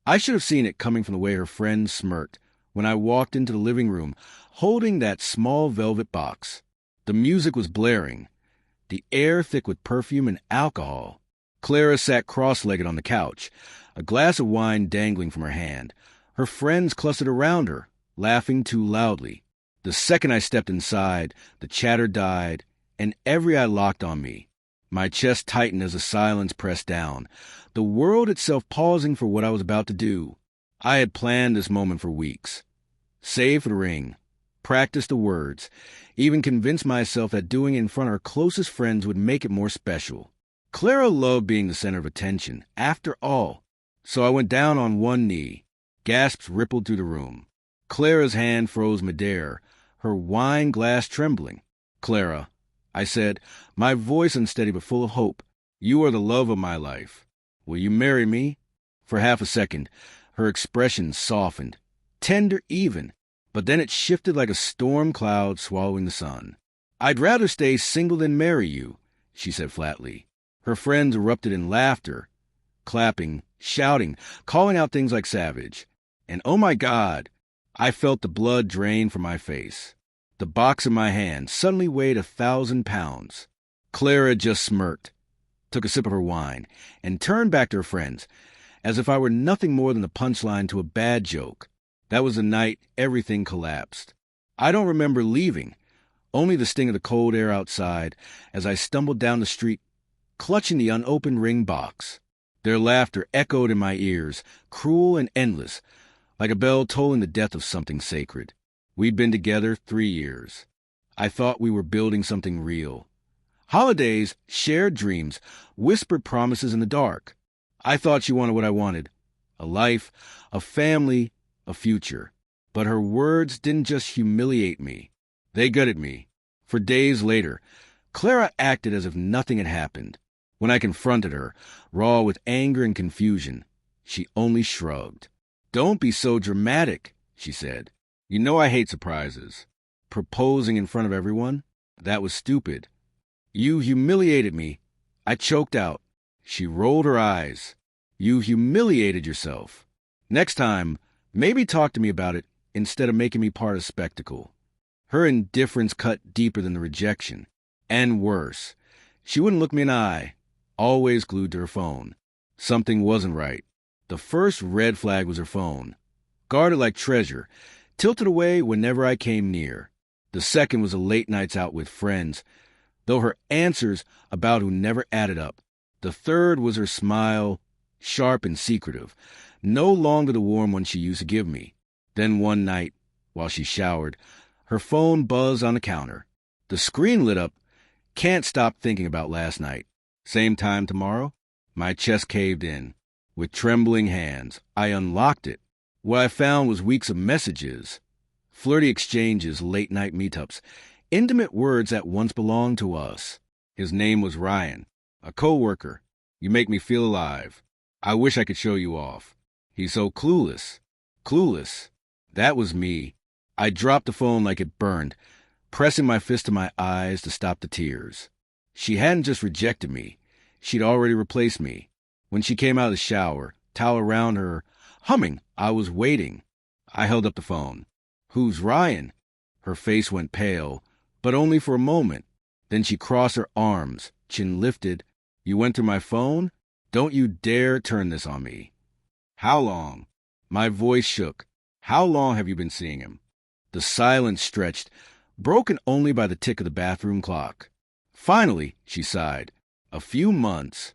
I should have seen it coming from the way her friend smirked when I walked into the living room holding that small velvet box. The music was blaring, the air thick with perfume and alcohol. Clara sat cross-legged on the couch, a glass of wine dangling from her hand. Her friends clustered around her, laughing too loudly. The second I stepped inside, the chatter died, and every eye locked on me. My chest tightened as the silence pressed down, the world itself pausing for what I was about to do. I had planned this moment for weeks. Saved the ring, practiced the words, even convinced myself that doing it in front of her closest friends would make it more special. Clara loved being the center of attention, after all. So I went down on one knee. Gasps rippled through the room. Clara's hand froze midair, her wine glass trembling. "Clara," I said, my voice unsteady but full of hope, "you are the love of my life. Will you marry me?" For half a second, her expression softened, tender even, but then it shifted like a storm cloud swallowing the sun. "I'd rather stay single than marry you," she said flatly. Her friends erupted in laughter, clapping, shouting, calling out things like savage. And oh my God, I felt the blood drain from my face. The box in my hand suddenly weighed 1,000 pounds. Clara just smirked, took a sip of her wine, and turned back to her friends, as if I were nothing more than the punchline to a bad joke. That was the night everything collapsed. I don't remember leaving, only the sting of the cold air outside as I stumbled down the street, clutching the unopened ring box. Their laughter echoed in my ears, cruel and endless, like a bell tolling the death of something sacred. We'd been together 3 years. I thought we were building something real. Holidays, shared dreams, whispered promises in the dark. I thought she wanted what I wanted, a life, a family, a future. But her words didn't just humiliate me. They gutted me. For days later, Clara acted as if nothing had happened. When I confronted her, raw with anger and confusion, she only shrugged. "Don't be so dramatic," she said. "You know I hate surprises. Proposing in front of everyone? That was stupid. You humiliated me." I choked out. She rolled her eyes. "You humiliated yourself. Next time, maybe talk to me about it instead of making me part of the spectacle." Her indifference cut deeper than the rejection. And worse, she wouldn't look me in the eye, always glued to her phone. Something wasn't right. The first red flag was her phone, guarded like treasure, tilted away whenever I came near. The second was the late nights out with friends, though her answers about who never added up. The third was her smile, sharp and secretive, no longer the warm one she used to give me. Then one night, while she showered, her phone buzzed on the counter. The screen lit up. Can't stop thinking about last night. Same time tomorrow? My chest caved in. With trembling hands, I unlocked it. What I found was weeks of messages, flirty exchanges, late-night meetups, intimate words that once belonged to us. His name was Ryan, a co-worker. "You make me feel alive. I wish I could show you off. He's so clueless." Clueless. That was me. I dropped the phone like it burned, pressing my fist to my eyes to stop the tears. She hadn't just rejected me. She'd already replaced me. When she came out of the shower, towel around her, humming, I was waiting. I held up the phone. "Who's Ryan?" Her face went pale, but only for a moment. Then she crossed her arms, chin lifted. "You went through my phone? Don't you dare turn this on me." "How long?" My voice shook. "How long have you been seeing him?" The silence stretched, broken only by the tick of the bathroom clock. "Finally," she sighed. "A few months."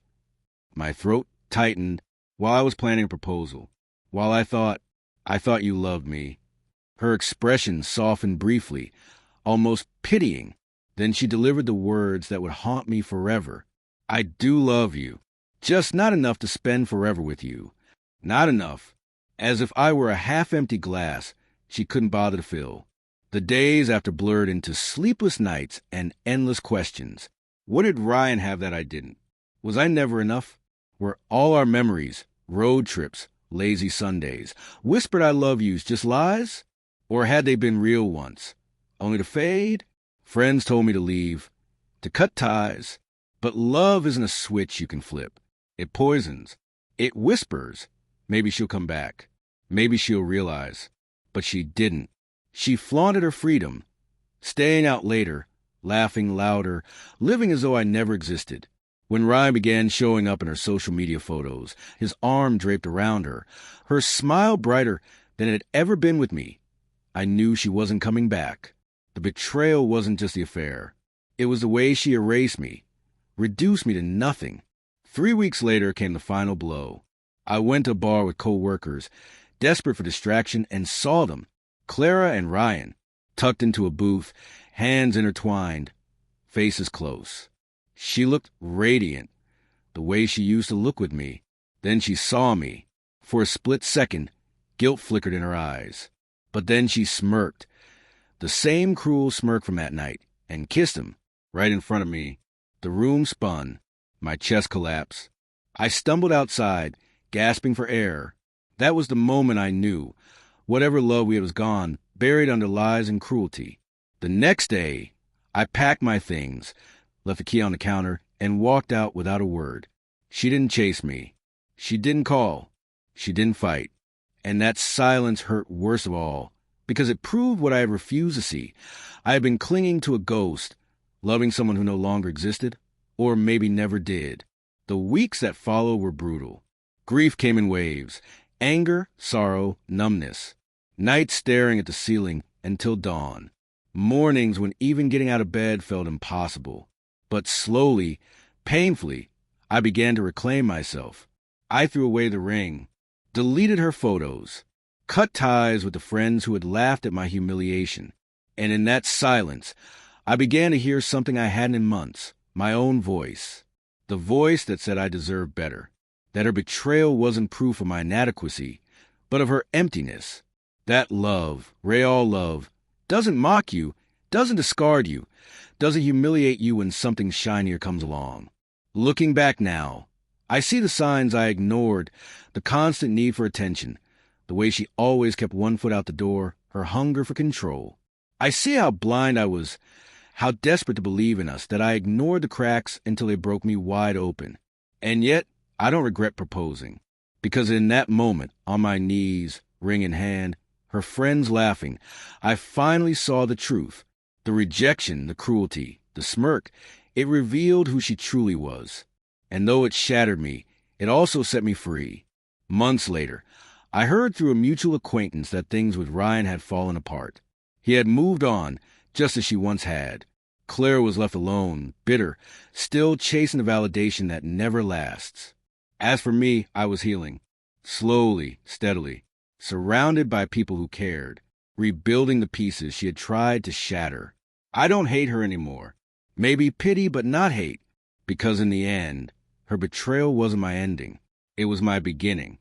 My throat tightened while I was planning a proposal. While I thought you loved me. Her expression softened briefly, almost pitying. Then she delivered the words that would haunt me forever. "I do love you. Just not enough to spend forever with you. Not enough." As if I were a half-empty glass she couldn't bother to fill. The days after blurred into sleepless nights and endless questions. What did Ryan have that I didn't? Was I never enough? Were all our memories, road trips, lazy Sundays, whispered I love yous just lies? Or had they been real once, only to fade? Friends told me to leave, to cut ties. But love isn't a switch you can flip. It poisons. It whispers. Maybe she'll come back. Maybe she'll realize. But she didn't. She flaunted her freedom, staying out later, laughing louder, living as though I never existed. When Ryan began showing up in her social media photos, his arm draped around her, her smile brighter than it had ever been with me, I knew she wasn't coming back. The betrayal wasn't just the affair. It was the way she erased me, reduced me to nothing. 3 weeks later came the final blow. I went to a bar with co-workers, desperate for distraction, and saw them, Clara and Ryan, tucked into a booth, hands intertwined, faces close. She looked radiant, the way she used to look with me. Then she saw me. For a split second, guilt flickered in her eyes. But then she smirked, the same cruel smirk from that night, and kissed him, right in front of me. The room spun. My chest collapsed. I stumbled outside, gasping for air. That was the moment I knew. Whatever love we had was gone, buried under lies and cruelty. The next day, I packed my things, left the key on the counter, and walked out without a word. She didn't chase me. She didn't call. She didn't fight. And that silence hurt worst of all, because it proved what I had refused to see. I had been clinging to a ghost, loving someone who no longer existed, or maybe never did. The weeks that followed were brutal. Grief came in waves. Anger, sorrow, numbness. Nights staring at the ceiling until dawn. Mornings when even getting out of bed felt impossible. But slowly, painfully, I began to reclaim myself. I threw away the ring, deleted her photos, cut ties with the friends who had laughed at my humiliation. And in that silence, I began to hear something I hadn't in months, my own voice. The voice that said I deserved better, that her betrayal wasn't proof of my inadequacy, but of her emptiness. That love, real love, doesn't mock you, doesn't discard you, doesn't humiliate you when something shinier comes along. Looking back now, I see the signs I ignored, the constant need for attention, the way she always kept one foot out the door, her hunger for control. I see how blind I was, how desperate to believe in us, that I ignored the cracks until they broke me wide open. And yet, I don't regret proposing, because in that moment, on my knees, ring in hand, her friends laughing, I finally saw the truth. The rejection, the cruelty, the smirk, it revealed who she truly was. And though it shattered me, it also set me free. Months later, I heard through a mutual acquaintance that things with Ryan had fallen apart. He had moved on, just as she once had. Claire was left alone, bitter, still chasing the validation that never lasts. As for me, I was healing. Slowly, steadily, surrounded by people who cared, rebuilding the pieces she had tried to shatter. I don't hate her anymore. Maybe pity, but not hate. Because in the end, her betrayal wasn't my ending. It was my beginning.